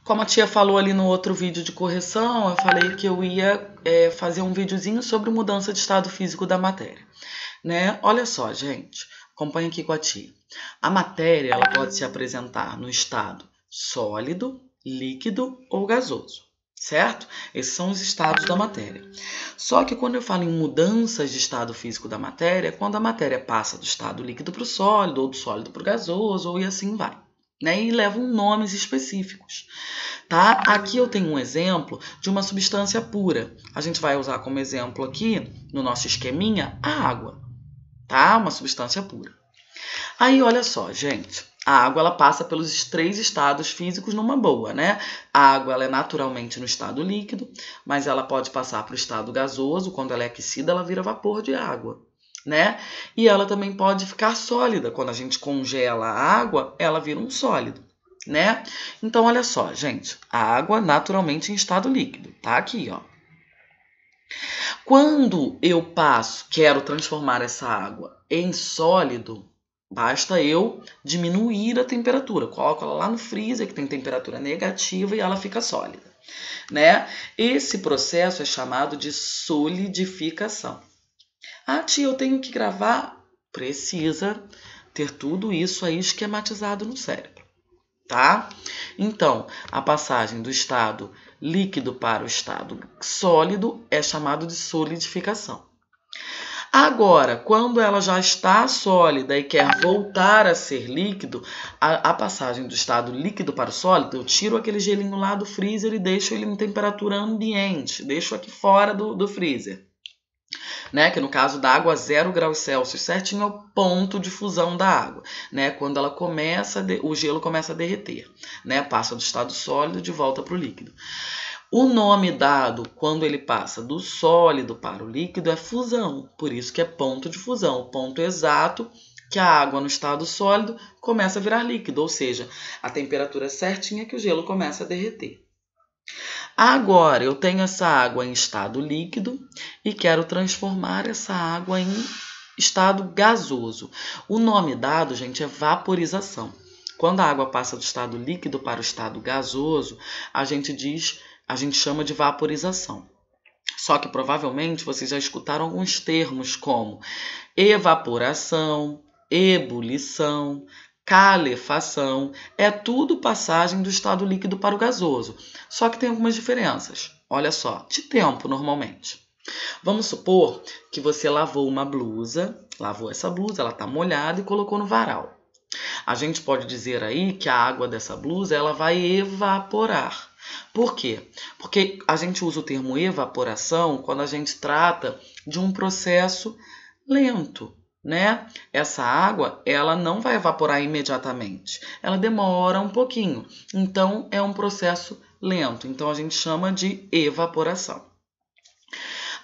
Como a tia falou ali no outro vídeo de correção, eu falei que eu ia fazer um videozinho sobre mudança de estado físico da matéria, né? Olha só, gente, acompanha aqui com a tia. A matéria ela pode se apresentar no estado sólido, líquido ou gasoso, certo? Esses são os estados da matéria. Só que quando eu falo em mudanças de estado físico da matéria, é quando a matéria passa do estado líquido para o sólido, ou do sólido para o gasoso, ou e assim vai, né? E levam nomes específicos. Tá? Aqui eu tenho um exemplo de uma substância pura. A gente vai usar como exemplo aqui, no nosso esqueminha, a água. Tá? Uma substância pura. Aí, olha só, gente. A água ela passa pelos 3 estados físicos numa boa, né? A água ela é naturalmente no estado líquido, mas ela pode passar para o estado gasoso. Quando ela é aquecida, ela vira vapor de água, né? E ela também pode ficar sólida. Quando a gente congela a água, ela vira um sólido, né? Então, olha só, gente. A água naturalmente em estado líquido. Tá aqui, ó. Quando eu quero transformar essa água em sólido, basta eu diminuir a temperatura. Coloco ela lá no freezer, que tem temperatura negativa, e ela fica sólida, né? Esse processo é chamado de solidificação. Ah, tia, eu tenho que gravar? Precisa ter tudo isso aí esquematizado no cérebro, tá? Então, a passagem do estado líquido para o estado sólido é chamado de solidificação. Agora, quando ela já está sólida e quer voltar a ser líquido, a passagem do estado líquido para o sólido, eu tiro aquele gelinho lá do freezer e deixo ele em temperatura ambiente, deixo aqui fora do freezer, né? Que no caso da água, 0 graus Celsius, certinho é o ponto de fusão da água, né? Quando ela o gelo começa a derreter, né? Passa do estado sólido de volta para o líquido. O nome dado quando ele passa do sólido para o líquido é fusão, por isso que é ponto de fusão, o ponto exato que a água no estado sólido começa a virar líquido, ou seja, a temperatura certinha que o gelo começa a derreter. Agora, eu tenho essa água em estado líquido e quero transformar essa água em estado gasoso. O nome dado, gente, é vaporização. Quando a água passa do estado líquido para o estado gasoso, a gente chama de vaporização. Só que provavelmente vocês já escutaram alguns termos como evaporação, ebulição, calefação. É tudo passagem do estado líquido para o gasoso. Só que tem algumas diferenças. Olha só, de tempo normalmente. Vamos supor que você lavou essa blusa, ela está molhada e colocou no varal. A gente pode dizer aí que a água dessa blusa ela vai evaporar. Por quê? Porque a gente usa o termo evaporação quando a gente trata de um processo lento, né? Essa água, ela não vai evaporar imediatamente. Ela demora um pouquinho. Então, é um processo lento. Então, a gente chama de evaporação.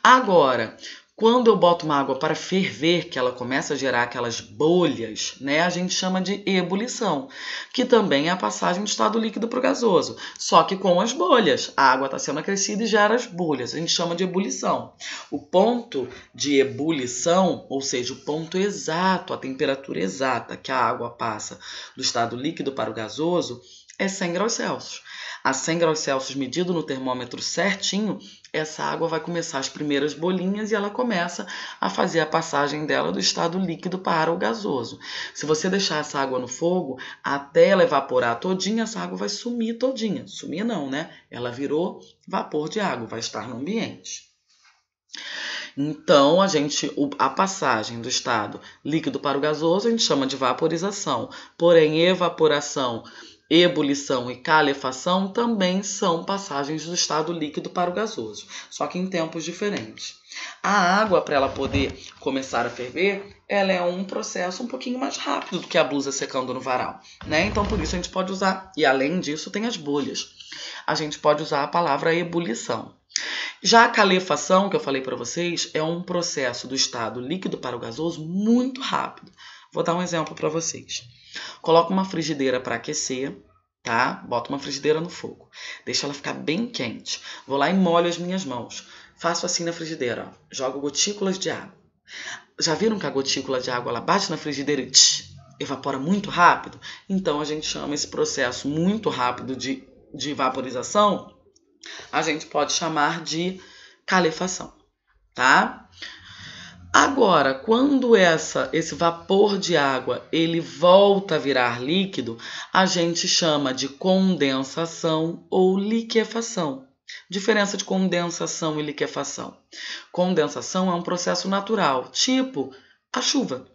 Agora, quando eu boto uma água para ferver, que ela começa a gerar aquelas bolhas, né, a gente chama de ebulição, que também é a passagem do estado líquido para o gasoso, só que com as bolhas. A água está sendo acrescida e gera as bolhas, a gente chama de ebulição. O ponto de ebulição, ou seja, o ponto exato, a temperatura exata que a água passa do estado líquido para o gasoso, é 100 graus Celsius. A 100 graus Celsius medido no termômetro certinho, essa água vai começar as primeiras bolinhas e ela começa a fazer a passagem dela do estado líquido para o gasoso. Se você deixar essa água no fogo, até ela evaporar todinha, essa água vai sumir todinha. Sumir não, né? Ela virou vapor de água, vai estar no ambiente. Então, a passagem do estado líquido para o gasoso a gente chama de vaporização. Porém, evaporação, ebulição e calefação também são passagens do estado líquido para o gasoso, só que em tempos diferentes. A água, para ela poder começar a ferver, ela é um processo um pouquinho mais rápido do que a blusa secando no varal, né? Então, por isso a gente pode usar, e além disso tem as bolhas, a gente pode usar a palavra ebulição. Já a calefação, que eu falei para vocês, é um processo do estado líquido para o gasoso muito rápido. Vou dar um exemplo para vocês. Coloca uma frigideira para aquecer, tá? Bota uma frigideira no fogo. Deixa ela ficar bem quente. Vou lá e molho as minhas mãos. Faço assim na frigideira, ó. Jogo gotículas de água. Já viram que a gotícula de água ela bate na frigideira e evapora muito rápido? Então a gente chama esse processo muito rápido de de vaporização, a gente pode chamar de calefação, tá? Agora, quando esse vapor de água ele volta a virar líquido, a gente chama de condensação ou liquefação. Diferença de condensação e liquefação. Condensação é um processo natural, tipo a chuva.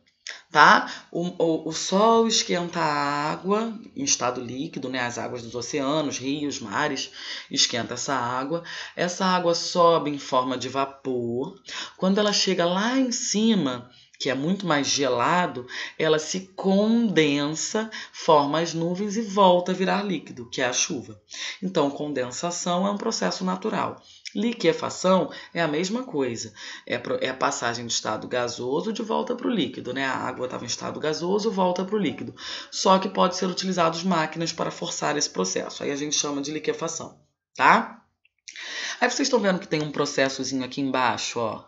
Tá? O sol esquenta a água em estado líquido, né? As águas dos oceanos, rios, mares, esquenta essa água sobe em forma de vapor. Quando ela chega lá em cima, que é muito mais gelado, ela se condensa, forma as nuvens e volta a virar líquido, que é a chuva. Então, condensação é um processo natural. Liquefação é a mesma coisa, é a passagem do estado gasoso de volta para o líquido, né? A água estava em estado gasoso, volta para o líquido. Só que pode ser utilizado máquinas para forçar esse processo. Aí a gente chama de liquefação, tá? Aí vocês estão vendo que tem um processozinho aqui embaixo, ó.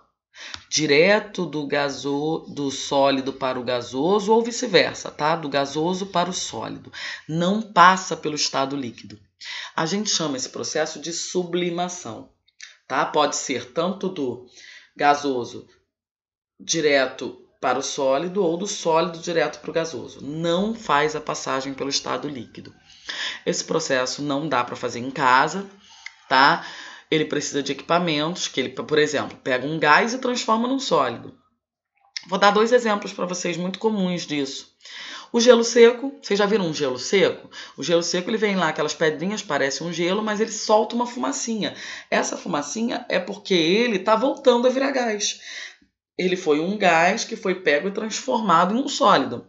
Direto do sólido para o gasoso ou vice-versa, tá? Do gasoso para o sólido. Não passa pelo estado líquido. A gente chama esse processo de sublimação. Tá? Pode ser tanto do gasoso direto para o sólido ou do sólido direto para o gasoso. Não faz a passagem pelo estado líquido. Esse processo não dá para fazer em casa, tá? Ele precisa de equipamentos, que ele, por exemplo, pega um gás e transforma num sólido. Vou dar 2 exemplos para vocês muito comuns disso. O gelo seco, vocês já viram um gelo seco? O gelo seco ele vem lá, aquelas pedrinhas, parece um gelo, mas ele solta uma fumacinha. Essa fumacinha é porque ele está voltando a virar gás. Ele foi um gás que foi pego e transformado em um sólido.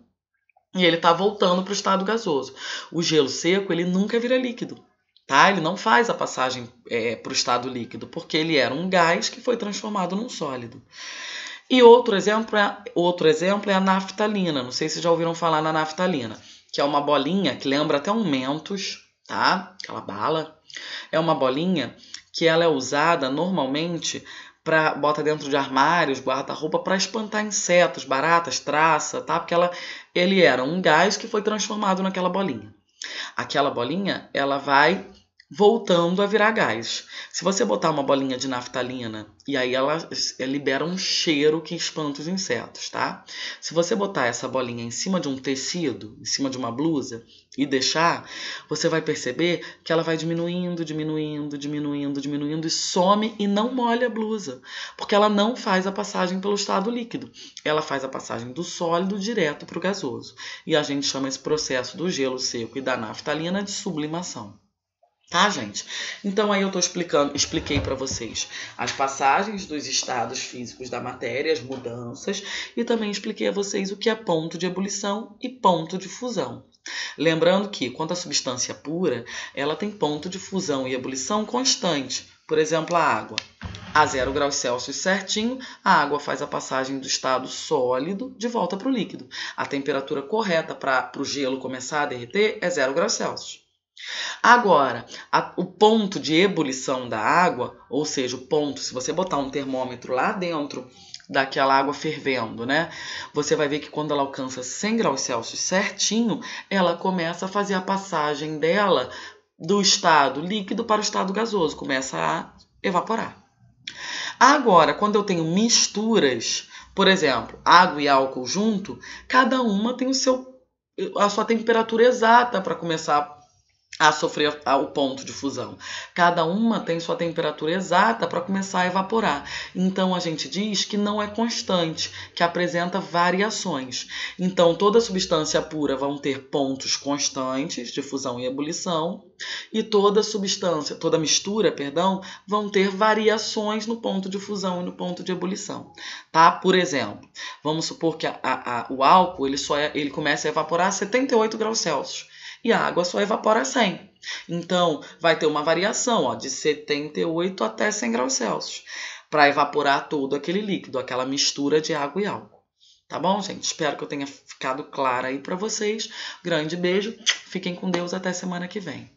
E ele está voltando para o estado gasoso. O gelo seco ele nunca vira líquido. Tá? Ele não faz a passagem para o estado líquido, porque ele era um gás que foi transformado num sólido. E outro exemplo é a naftalina. Não sei se já ouviram falar na naftalina, que é uma bolinha que lembra até um Mentos, tá? Aquela bala. É uma bolinha que ela é usada normalmente bota dentro de armários, guarda-roupa para espantar insetos, baratas, traça, tá? Porque ele era um gás que foi transformado naquela bolinha. Aquela bolinha, ela vai voltando a virar gás. Se você botar uma bolinha de naftalina e aí ela libera um cheiro que espanta os insetos, tá? Se você botar essa bolinha em cima de um tecido, em cima de uma blusa e deixar, você vai perceber que ela vai diminuindo e some e não molha a blusa, porque ela não faz a passagem pelo estado líquido. Ela faz a passagem do sólido direto para o gasoso. E a gente chama esse processo do gelo seco e da naftalina de sublimação. Tá, gente? Então aí eu expliquei para vocês as passagens dos estados físicos da matéria, as mudanças, e também expliquei a vocês o que é ponto de ebulição e ponto de fusão. Lembrando que, quando a substância é pura, ela tem ponto de fusão e ebulição constante. Por exemplo, a água. A 0 graus Celsius certinho, a água faz a passagem do estado sólido de volta para o líquido. A temperatura correta para o gelo começar a derreter é 0 graus Celsius. Agora, o ponto de ebulição da água, ou seja, o ponto, se você botar um termômetro lá dentro daquela água fervendo, né? Você vai ver que quando ela alcança 100 graus Celsius certinho, ela começa a fazer a passagem dela do estado líquido para o estado gasoso, começa a evaporar. Agora, quando eu tenho misturas, por exemplo, água e álcool junto, cada uma tem a sua temperatura exata para começar a sofrer o ponto de fusão. Cada uma tem sua temperatura exata para começar a evaporar. Então, a gente diz que não é constante, que apresenta variações. Então, toda substância pura vão ter pontos constantes de fusão e ebulição, e toda mistura, vão ter variações no ponto de fusão e no ponto de ebulição. Tá? Por exemplo, vamos supor que o álcool ele começa a evaporar a 78 graus Celsius. E a água só evapora a 100. Então, vai ter uma variação de 78 até 100 graus Celsius para evaporar todo aquele líquido, aquela mistura de água e álcool. Tá bom, gente? Espero que eu tenha ficado clara aí para vocês. Grande beijo. Fiquem com Deus. Até semana que vem.